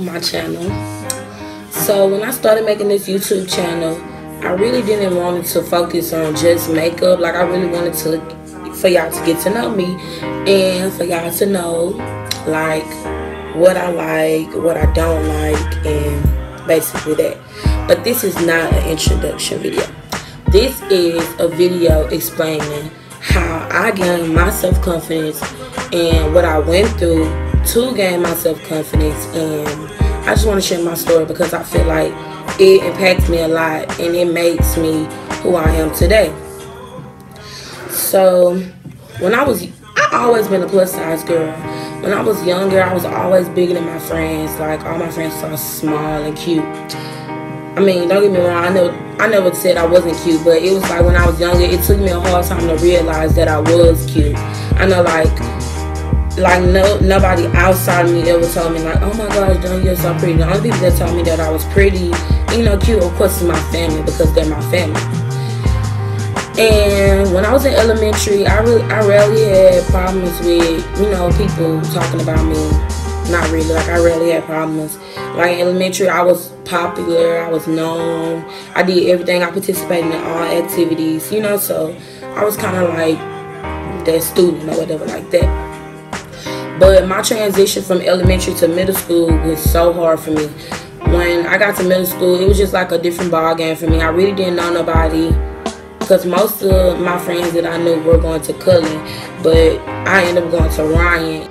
my channel. So when I started making this YouTube channel, I really didn't want to focus on just makeup. Like, I really wanted for y'all to get to know me and for y'all to know like what I like, what I don't like, and basically that. But this is not an introduction video. This is a video explaining how I gained my self-confidence and what I went through to gain my self-confidence. And I just want to share my story because I feel like it impacts me a lot and it makes me who I am today. So when I always been a plus size girl. When I was younger, I was always bigger than my friends. Like, all my friends were small and cute. I mean, don't get me wrong, I never said I wasn't cute, but it was like when I was younger, it took me a hard time to realize that I was cute. I know, nobody outside of me ever told me, like, oh my gosh, Dawn, you're so pretty. The only people that told me that I was pretty, cute, of course, is my family, because they're my family. And when I was in elementary, I rarely had problems with, people talking about me. Not really, like, I rarely had problems. Like, in elementary, I was popular, I was known, I did everything, I participated in all activities, so I was kind of like that student or whatever like that. But my transition from elementary to middle school was so hard for me. When I got to middle school, it was just like a different ball game for me. I really didn't know nobody, because most of my friends that I knew were going to Cullen, but I ended up going to Ryan.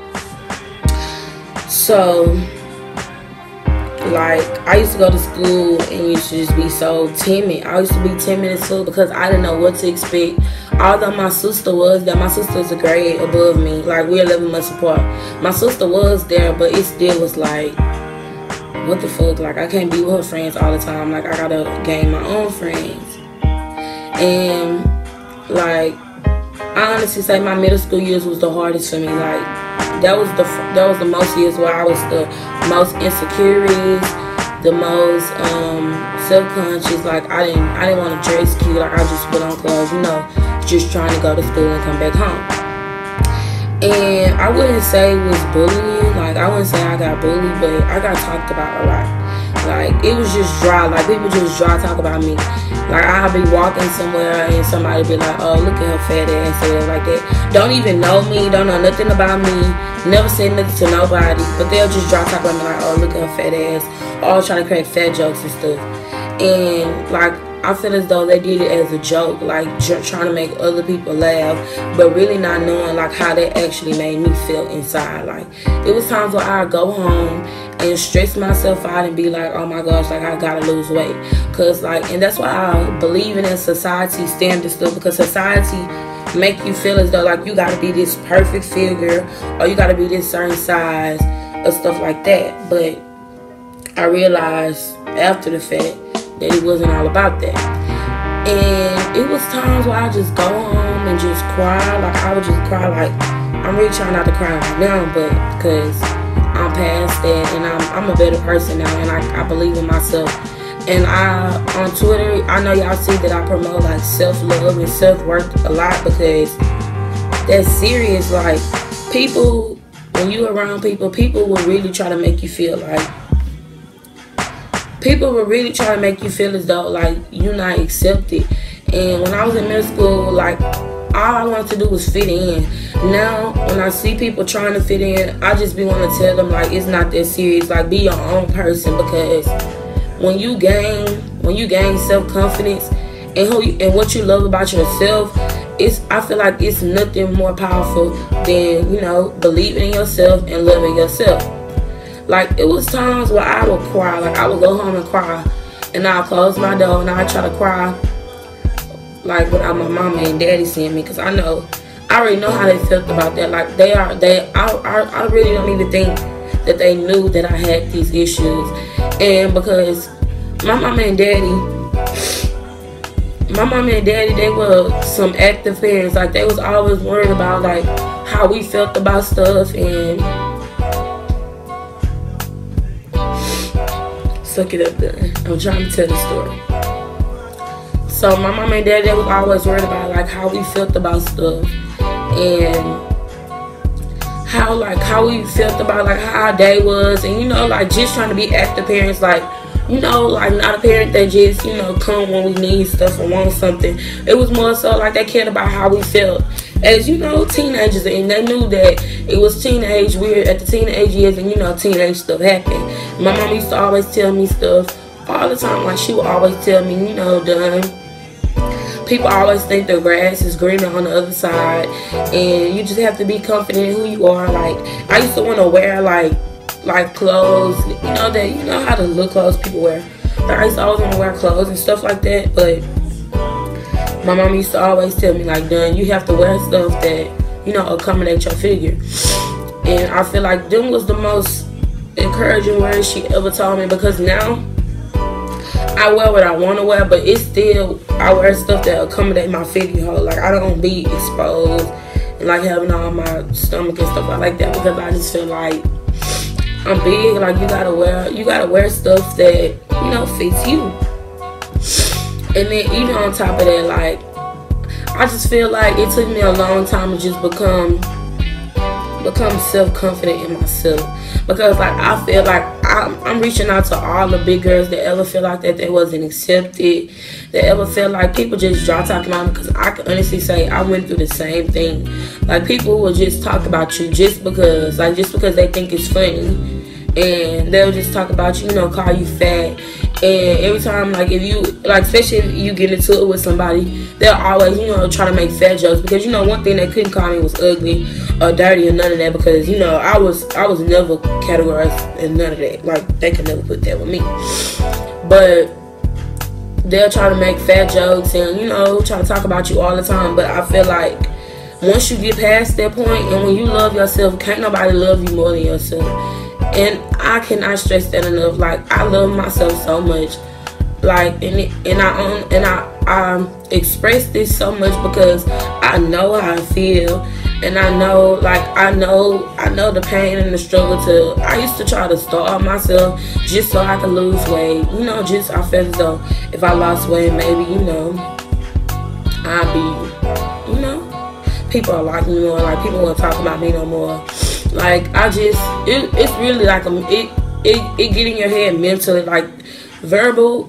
So, like, I used to go to school and used to just be so timid. I used to be timid in school because I didn't know what to expect. Although my sister was there, my sister is a grade above me. Like, we're 11 months apart. My sister was there, but it still was like, what the fuck? Like, I can't be with her friends all the time. Like, I gotta gain my own friends. And, like, I honestly say my middle school years was the hardest for me. Like, that was the most years where I was the most insecure, the most self-conscious. Like, I didn't want to dress cute. Like, I just put on clothes, just trying to go to school and come back home. And I wouldn't say it was bullying. Like, I wouldn't say I got bullied, but I got talked about a lot. Like, it was just dry. Like, people just dry talk about me. Like, I'll be walking somewhere and somebody be like, oh, look at her fat ass, or like that. Don't even know me, don't know nothing about me, never said nothing to nobody, but they'll just dry talk about me like, oh, look at her fat ass, all trying to crack fat jokes and stuff. And, like, I feel as though they did it as a joke, like, trying to make other people laugh, but really not knowing, like, how that actually made me feel inside. Like, it was times where I'd go home and stress myself out and be like, oh my gosh, like, I gotta lose weight. Cause, like, and that's why I believe in society standards stuff, because society make you feel as though, like, you gotta be this perfect figure or you gotta be this certain size or stuff like that. But I realized after the fact that it wasn't all about that. And it was times where I just go home and just cry. Like, I would just cry. Like, I'm really trying not to cry right now, but because I'm past that and I'm a better person now, and I believe in myself. And on Twitter, I know y'all see that I promote, like, self-love and self-worth a lot, because that's serious. Like, people, when you around people will really try to make you feel like, people will really try to make you feel as though, like, you're not accepted. And when I was in middle school, like, all I wanted to do was fit in. Now, when I see people trying to fit in, I just be wanting to tell them, like, it's not that serious. Like, be your own person, because when you gain self-confidence and what you love about yourself, I feel like it's nothing more powerful than, believing in yourself and loving yourself. Like, it was times where I would cry. Like, I would go home and cry, and I'll close my door and I'll try to cry, like, without my mama and daddy seeing me, because I already know how they felt about that. Like, I really don't even think that they knew that I had these issues. And because my mama and daddy, they were some active parents. Like, they was always worried about, like, how we felt about stuff. And suck it up then. I'm trying to tell the story. So my mom and dad, they was always worried about, like, how we felt about stuff, and how how we felt about like how our day was, and you know, like just trying to be active parents, like, you know, like not a parent that just, you know, come when we need stuff or want something. It was more so like they cared about how we felt as, you know, teenagers, and they knew that it was teenage, we're at the teenage years, and you know, teenage stuff happened. My mom used to always tell me stuff all the time, like she would always tell me, you know, Done, people always think the grass is greener on the other side, and you just have to be confident in who you are. Like, I used to want to wear like clothes, you know, that, you know how to look clothes people wear. Like, I used to always want to wear clothes and stuff like that, but my mom used to always tell me, like, Done, you have to wear stuff that, you know, accommodate your figure. And I feel like them was the most encouraging words she ever told me, because now I wear what I want to wear, but it's still, I wear stuff that accommodate my figure hole. Like, I don't be exposed and like having all my stomach and stuff like that, because I just feel like I'm big. Like, you gotta wear stuff that, you know, fits you. And then, you know, on top of that, like, I just feel like it took me a long time to just become self-confident in myself, because like I feel like I'm reaching out to all the big girls that ever feel like that they wasn't accepted, that ever feel like people just dry talking about them, because I can honestly say I went through the same thing. Like, people will just talk about you just because they think it's funny, and they'll just talk about you, you know, call you fat. And every time, like, if you, like, especially if you get into it with somebody, they'll always, you know, try to make fat jokes, because, you know, one thing they couldn't call me was ugly or dirty or none of that, because, you know, I was never categorized in none of that. Like, they could never put that with me. But they'll try to make fat jokes and, you know, try to talk about you all the time. But I feel like once you get past that point, and when you love yourself, can't nobody love you more than yourself. And I cannot stress that enough. Like, I love myself so much. Like, and I express this so much because I know how I feel, and I know, like, I know the pain and the struggle to. I used to try to starve myself just so I could lose weight. You know, just I felt as though if I lost weight, maybe, you know, I'd be, you know, people are liking me more. Like, people won't talk about me no more. Like, I just, it's really like it get in your head mentally. Like, verbal,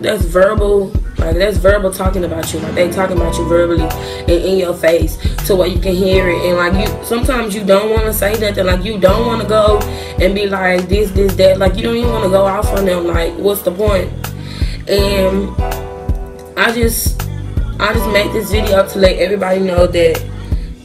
that's verbal, like, that's verbal talking about you. Like, they talking about you verbally and in your face to where you can hear it. And like, you sometimes you don't want to say nothing. Like, you don't want to go and be like this, that. Like, you don't even want to go off on them. Like, what's the point? And I just made this video to let everybody know that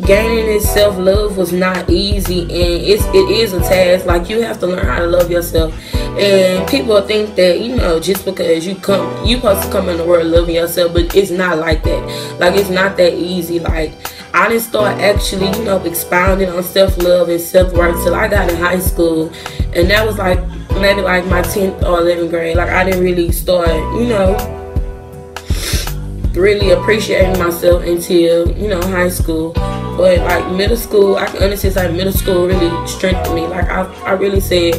gaining this self-love was not easy, and it is a task. Like, you have to learn how to love yourself. And people think that, you know, just because you supposed to come in the world loving yourself, but it's not like that. Like, it's not that easy. Like, I didn't start actually, you know, expounding on self-love and self-worth till I got in high school, and that was like maybe like my 10th or 11th grade. Like, I didn't really start, you know, really appreciating myself until, you know, high school. But like middle school, I can honestly say middle school really strengthened me. Like, I really said,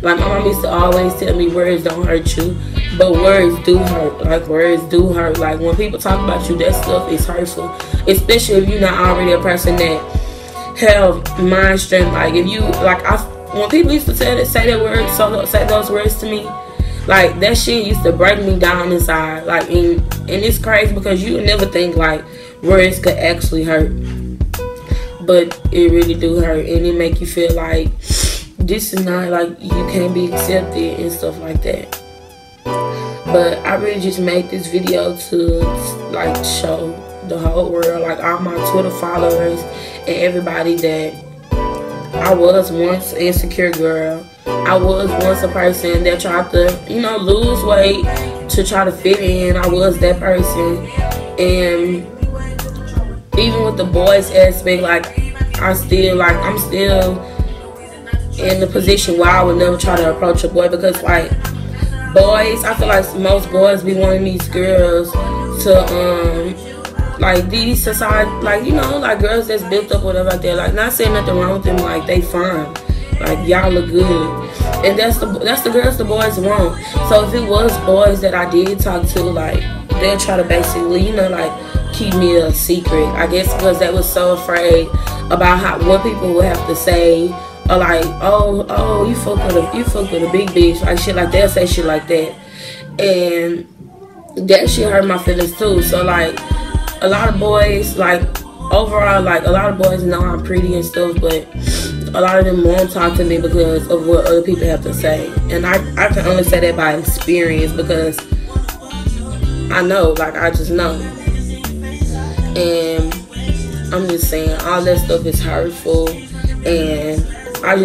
like, my mom used to always tell me words don't hurt you, but words do hurt. Like, words do hurt. Like, when people talk about you, that stuff is hurtful, especially if you're not already a person that have mind strength. Like, if you, like, when people used to say those words to me, like, that shit used to break me down inside. Like, and it's crazy because you would never think like words could actually hurt, but it really do hurt, and it make you feel like this is not, like, you can't be accepted and stuff like that. But I really just made this video to, like, show the whole world, like, all my Twitter followers and everybody, that I was once an insecure girl. I was once a person that tried to, you know, lose weight to try to fit in. I was that person. And even with the boys aspect, like, I'm still in the position where I would never try to approach a boy, because, like, boys, I feel like most boys be wanting these girls to, like, these society, like, you know, like, girls that's built up or whatever like that. Like, not saying nothing wrong with them, like, they fine, like, y'all look good, and that's the girls the boys want. So if it was boys that I did talk to, like, they'll try to basically, you know, like, keep me a secret, I guess, because they was so afraid about how what people will have to say, or like, oh, you fuck with a big bitch, like shit like that, say shit like that, and that shit hurt my feelings too. So like, a lot of boys, like overall, like a lot of boys know I'm pretty and stuff, but a lot of them won't talk to me because of what other people have to say. And I can only say that by experience, because I know, like I just know. And I'm just saying, all that stuff is hurtful. And all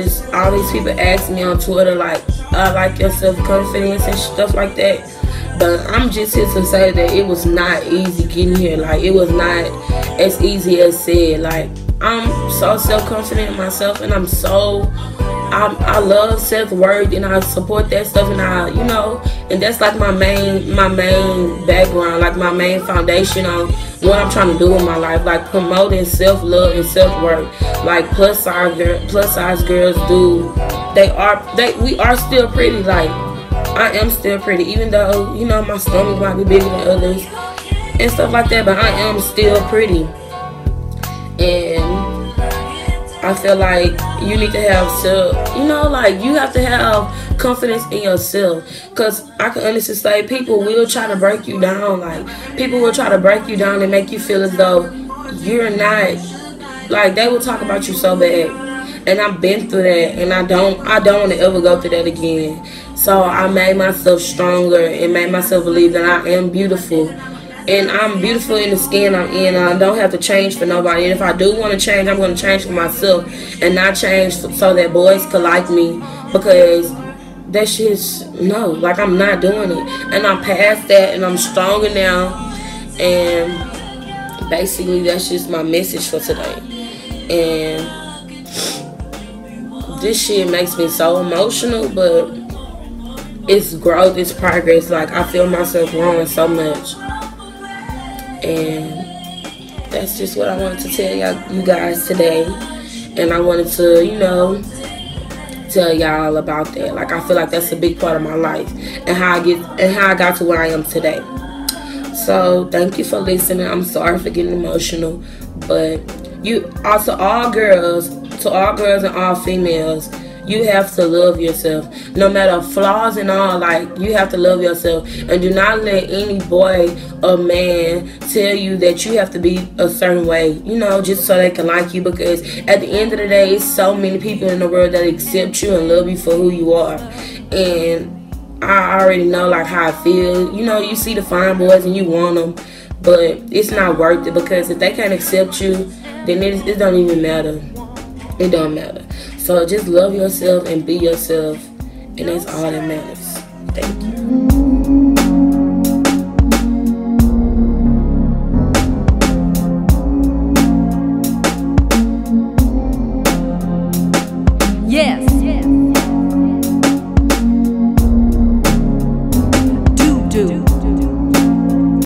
these people ask me on Twitter, like, I like your self-confidence and stuff like that. But I'm just here to say that it was not easy getting here. Like, it was not as easy as said. Like, I'm so self-confident in myself, and I love self-worth, and I support that stuff, and and that's like my main background, like my main foundation on what I'm trying to do in my life, like promoting self-love and self-worth, like plus size girls do. We are still pretty. Like, I am still pretty, even though my stomach might be bigger than others and stuff like that, but I am still pretty. And I feel like you need to have you have to have confidence in yourself. Because I can honestly say, people will try to break you down. Like, people will try to break you down and make you feel as though you're not, like, they will talk about you so bad. And I've been through that, and I don't want to ever go through that again. So I made myself stronger and made myself believe that I am beautiful. And I'm beautiful in the skin I'm in. I don't have to change for nobody. And if I do want to change, I'm going to change for myself, and not change so that boys could like me, because that shit's, no, like, I'm not doing it. And I'm past that, and I'm stronger now. And basically, that's just my message for today. And this shit makes me so emotional, but it's growth, it's progress. Like, I feel myself growing so much. And that's just what I wanted to tell you guys today. And I wanted to, tell y'all about that. Like, I feel like that's a big part of my life, and how I got to where I am today. So thank you for listening. I'm sorry for getting emotional, but you also, all girls and all females, you have to love yourself. No matter flaws and all, like, you have to love yourself. And do not let any boy or man tell you that you have to be a certain way, just so they can like you. Because at the end of the day, it's so many people in the world that accept you and love you for who you are. And I already know, like, how I feel. You see the fine boys and you want them, but it's not worth it, because if they can't accept you, then it don't even matter. It don't matter. So just love yourself and be yourself, and that's all that matters. Thank you.